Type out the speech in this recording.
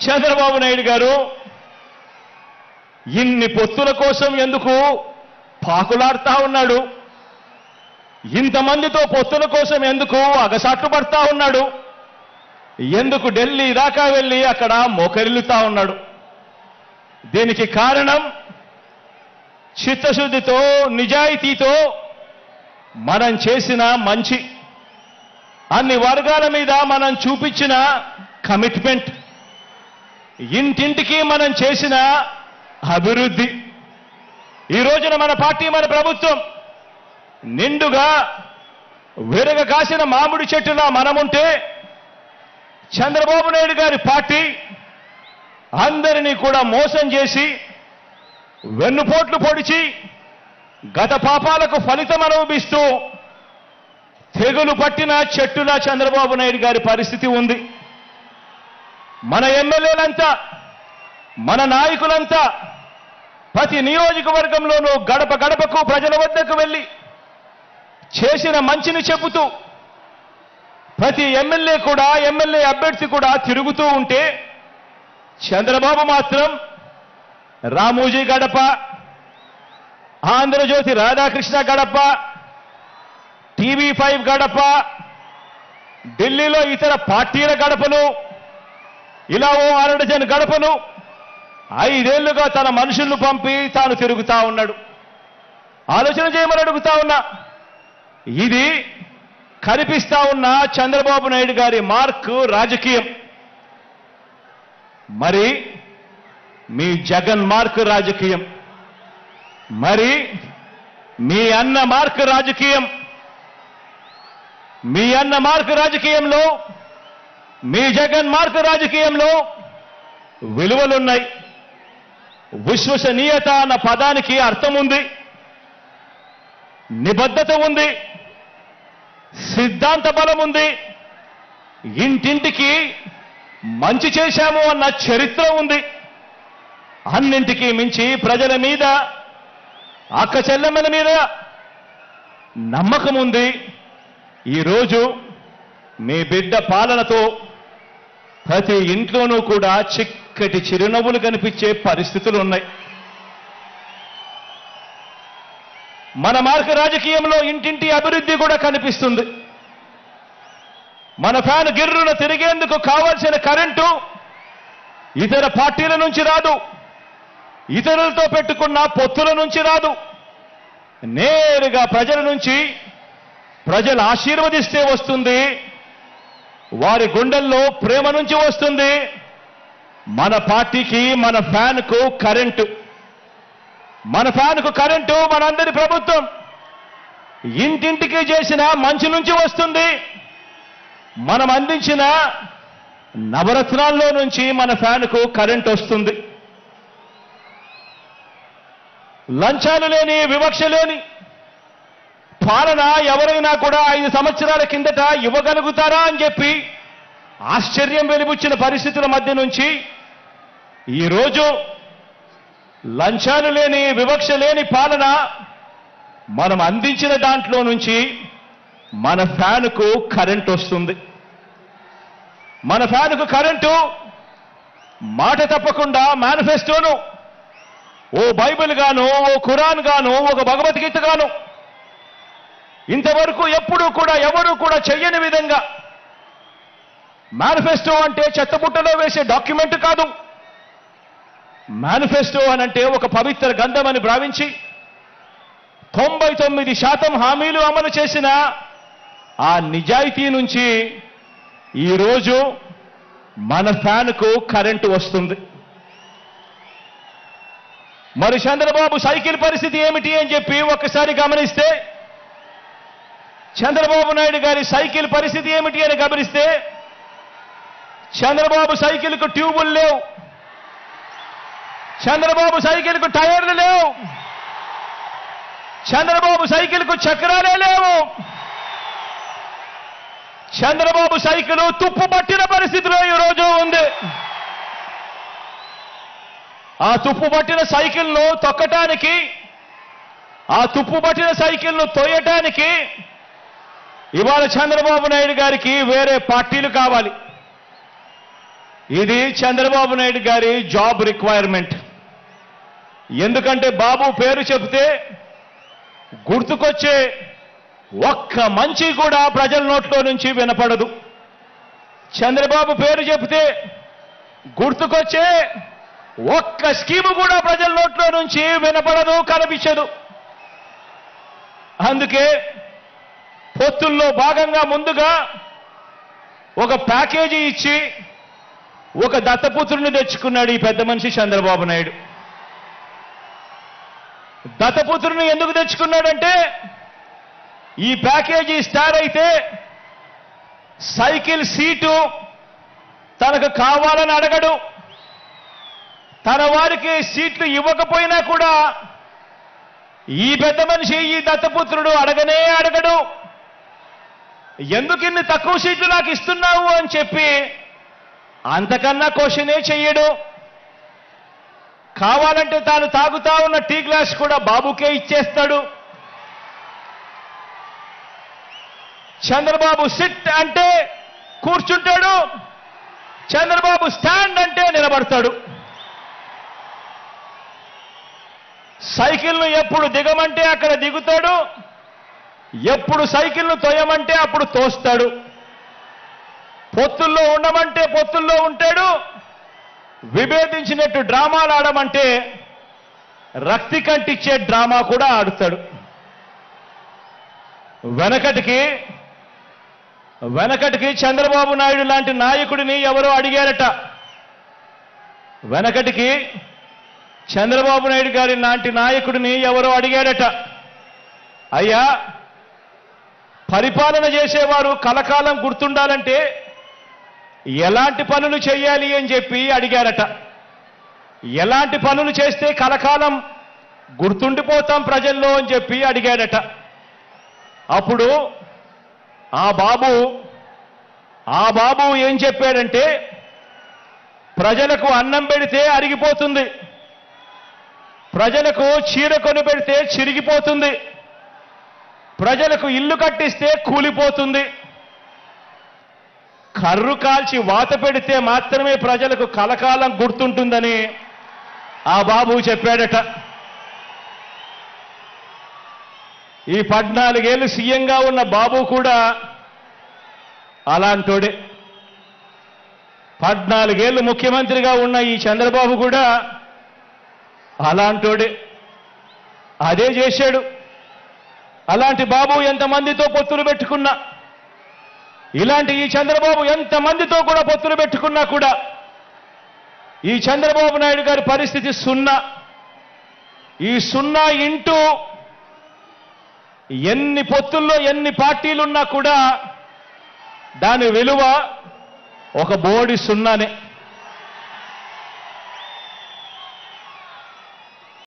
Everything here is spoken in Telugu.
చంద్రబాబు నాయుడు గారు ఇన్ని పొత్తుల కోసం ఎందుకు పాకులాడుతా ఉన్నాడు? ఇంతమందితో పొత్తుల కోసం ఎందుకు అగసాట్లు పడతా ఉన్నాడు? ఎందుకు ఢిల్లీ దాకా వెళ్ళి అక్కడ మోకరిల్లుతా ఉన్నాడు? దీనికి కారణం చిత్తశుద్ధితో నిజాయితీతో మనం చేసిన మంచి, అన్ని వర్గాల మీద మనం చూపించిన కమిట్మెంట్, ఇంటింటికి మనం చేసిన అభివృద్ధి. ఈ రోజున మన పార్టీ, మన ప్రభుత్వం నిండుగా విరగ కాసిన మామిడి చెట్టులా మనముంటే, చంద్రబాబు నాయుడు గారి పార్టీ అందరినీ కూడా మోసం చేసి వెన్నుపోట్లు పొడిచి గత పాపాలకు ఫలితం అనుభవిస్తూ తెగులు పట్టిన చెట్టులా చంద్రబాబు నాయుడు గారి పరిస్థితి ఉంది. మన ఎమ్మెల్యేలంతా, మన నాయకులంతా ప్రతి నియోజకవర్గంలోనూ గడప గడపకు ప్రజల వద్దకు వెళ్ళి చేసిన మంచిని చెబుతూ ప్రతి ఎమ్మెల్యే అభ్యర్థి కూడా తిరుగుతూ ఉంటే, చంద్రబాబు మాత్రం రామోజీ గడప, ఆంధ్రజ్యోతి రాధాకృష్ణ గడప, TV5 గడప, ఢిల్లీలో ఇతర పార్టీల గడపలు, ఇలా ఓ 6 డజన్ గడపలు 5 ఏళ్లుగా తన మనుషులను పంపి తాను తిరుగుతా ఉన్నాడు. ఆలోచన చేయమని అడుగుతా ఉన్నా. ఇది కనిపిస్తా ఉన్న చంద్రబాబు నాయుడు గారి మార్క్ రాజకీయం. మరి మీ జగన్ మార్క్ రాజకీయం, మరి మీ అన్న మార్క్ రాజకీయం. మీ అన్న మార్క్ రాజకీయంలో, మీ జగన్ మార్క్ రాజకీయంలో విలువలున్నాయి. విశ్వసనీయత అన్న పదానికి అర్థం ఉంది, నిబద్ధత ఉంది, సిద్ధాంత బలం ఉంది, ఇంటింటికి మంచి చేశాము అన్న చరిత్ర ఉంది. అన్నింటికీ మించి ప్రజల మీద, అక్క చెల్లెమ్మల మీద నమ్మకం ఉంది. ఈరోజు మీ బిడ్డ పాలనతో ప్రతి ఇంట్లోనూ కూడా చిక్కటి చిరునవ్వులు కనిపించే పరిస్థితులు ఉన్నాయి. మన మార్గ రాజకీయంలో ఇంటింటి అభివృద్ధి కూడా కనిపిస్తుంది. మన ఫ్యాన్ గిర్రున తిరిగేందుకు కావాల్సిన కరెంటు ఇతర పార్టీల నుంచి రాదు, ఇతరులతో పెట్టుకున్న పొత్తుల నుంచి రాదు, నేరుగా ప్రజల నుంచి, ప్రజలు ఆశీర్వదిస్తే వస్తుంది, వారి గుండెల్లో ప్రేమ నుంచి వస్తుంది. మన పార్టీకి, మన ఫ్యాన్కు కరెంటు, మన ఫ్యాన్కు కరెంటు మనందరి ప్రభుత్వం ఇంటింటికి చేసిన మంచి నుంచి వస్తుంది. మనం అందించిన నవరత్నాల్లో నుంచి మన ఫ్యాన్కు కరెంటు వస్తుంది. లంచాలు లేని, వివక్ష లేని పాలన ఎవరైనా కూడా 5 సంవత్సరాల కిందట ఇవ్వగలుగుతారా అని చెప్పి ఆశ్చర్యం వెలిబుచ్చిన పరిస్థితుల మధ్య నుంచి ఈరోజు లంచాలు లేని, వివక్ష లేని పాలన మనం అందించిన దాంట్లో నుంచి మన ఫ్యాన్కు కరెంటు వస్తుంది. మన ఫ్యాన్కు కరెంటు మాట తప్పకుండా మేనిఫెస్టోను ఓ బైబిల్ గాను, ఓ ఖురాన్ గాను, ఒక భగవద్గీత గాను ఇంతవరకు ఎప్పుడూ కూడా ఎవరూ కూడా చెయ్యని విధంగా, మేనిఫెస్టో అంటే చెత్తబుట్టలో వేసే డాక్యుమెంట్ కాదు. మేనిఫెస్టో అనంటే ఒక పవిత్ర గ్రంథం అని భావించి 99% హామీలు అమలు చేసిన ఆ నిజాయితీ నుంచి ఈరోజు మన ఫ్యాన్కు కరెంటు వస్తుంది. మరి చంద్రబాబు సైకిల్ పరిస్థితి ఏమిటి అని చెప్పి ఒక్కసారి గమనిస్తే, చంద్రబాబు నాయుడు గారి సైకిల్ పరిస్థితి ఏమిటి అని గమనిస్తే, చంద్రబాబు సైకిల్కు ట్యూబులు లేవు, చంద్రబాబు సైకిల్కు టైర్లు లేవు, చంద్రబాబు సైకిల్కు చక్రాలే లేవు. చంద్రబాబు సైకిల్ తుప్పు పట్టిన పరిస్థితిలో ఈరోజు ఉంది. ఆ తుప్పు పట్టిన సైకిల్ను తొక్కటానికి, ఆ తుప్పు పట్టిన సైకిల్ను తోయటానికి ఇవాళ చంద్రబాబు నాయుడు గారికి వేరే పార్టీలు కావాలి. ఇది చంద్రబాబు నాయుడు గారి జాబ్ రిక్వైర్మెంట్. ఎందుకంటే బాబు పేరు చెబితే గుర్తుకొచ్చే ఒక్క మంచి కూడా ప్రజల నోట్లో నుంచి వినపడదు. చంద్రబాబు పేరు చెబితే గుర్తుకొచ్చే ఒక్క స్కీము కూడా ప్రజల నోట్లో నుంచి వినపడదు, కనిపించదు. అందుకే పొత్తుల్లో భాగంగా ముందుగా ఒక ప్యాకేజీ ఇచ్చి ఒక దత్తపుత్రుని తెచ్చుకున్నాడు ఈ పెద్ద మనిషి చంద్రబాబు నాయుడు. దత్తపుత్రుని ఎందుకు తెచ్చుకున్నాడంటే ఈ ప్యాకేజీ స్టార్ అయితే సైకిల్ సీటు తనకు కావాలని అడగడు, తన వారికి సీట్లు ఇవ్వకపోయినా కూడా ఈ పెద్ద మనిషి ఈ దత్తపుత్రుడు అడగనే అడగడు. ఎందుకు ఇన్ని తక్కువ సీట్లు నాకు ఇస్తున్నావు అని చెప్పి అంతకన్నా క్వశ్చనే చెయ్యడు. కావాలంటే తాను తాగుతా ఉన్న టీ గ్లాస్ కూడా బాబుకే ఇచ్చేస్తాడు. చంద్రబాబు సిట్ అంటే కూర్చుంటాడు, చంద్రబాబు స్టాండ్ అంటే నిలబడతాడు. సైకిల్ను ఎప్పుడు దిగమంటే అక్కడ దిగుతాడు, ఎప్పుడు సైకిల్ను తోయమంటే అప్పుడు తోస్తాడు. పొత్తుల్లో ఉండమంటే పొత్తుల్లో ఉంటాడు, విభేదించినట్టు డ్రామాలు ఆడమంటే రక్తి కంటిచ్చే డ్రామా కూడా ఆడుతాడు. వెనకటికి చంద్రబాబు నాయుడు లాంటి నాయకుడిని ఎవరో అడిగారట. వెనకటికి చంద్రబాబు నాయుడు గారి లాంటి నాయకుడిని ఎవరో అడిగారట, అయ్యా పరిపాలన చేసేవారు కలకాలం గుర్తుండాలంటే ఎలాంటి పనులు చేయాలి అని చెప్పి అడిగారట. ఎలాంటి పనులు చేస్తే కలకాలం గుర్తుండిపోతాం ప్రజల్లో అని చెప్పి అడిగాడట. అప్పుడు ఆ బాబు ఏం చెప్పాడంటే, ప్రజలకు అన్నం పెడితే అరిగిపోతుంది, ప్రజలకు చీర కొని పెడితే చిరిగిపోతుంది, ప్రజలకు ఇల్లు కట్టిస్తే కూలిపోతుంది, కర్రు కాల్చి వాత పెడితే మాత్రమే ప్రజలకు కలకాలం గుర్తుంటుందని ఆ బాబు చెప్పాడట. ఈ 14 ఏళ్ళు సీఎంగా ఉన్న బాబు కూడా అలాంటోడే. 14 ఏళ్ళు ముఖ్యమంత్రిగా ఉన్న ఈ చంద్రబాబు కూడా అలాంటోడే. అదే చేశాడు. అలాంటి బాబు ఎంతమందితో పొత్తులు పెట్టుకున్నా, ఇలాంటి ఈ చంద్రబాబు ఎంతమందితో కూడా పొత్తులు పెట్టుకున్నా కూడా ఈ చంద్రబాబు నాయుడు గారి పరిస్థితి సున్నా. ఈ సున్నా ఇంటూ ఎన్ని పొత్తుల్లో ఎన్ని పార్టీలున్నా కూడా దాని విలువ ఒక బోడి సున్నానే.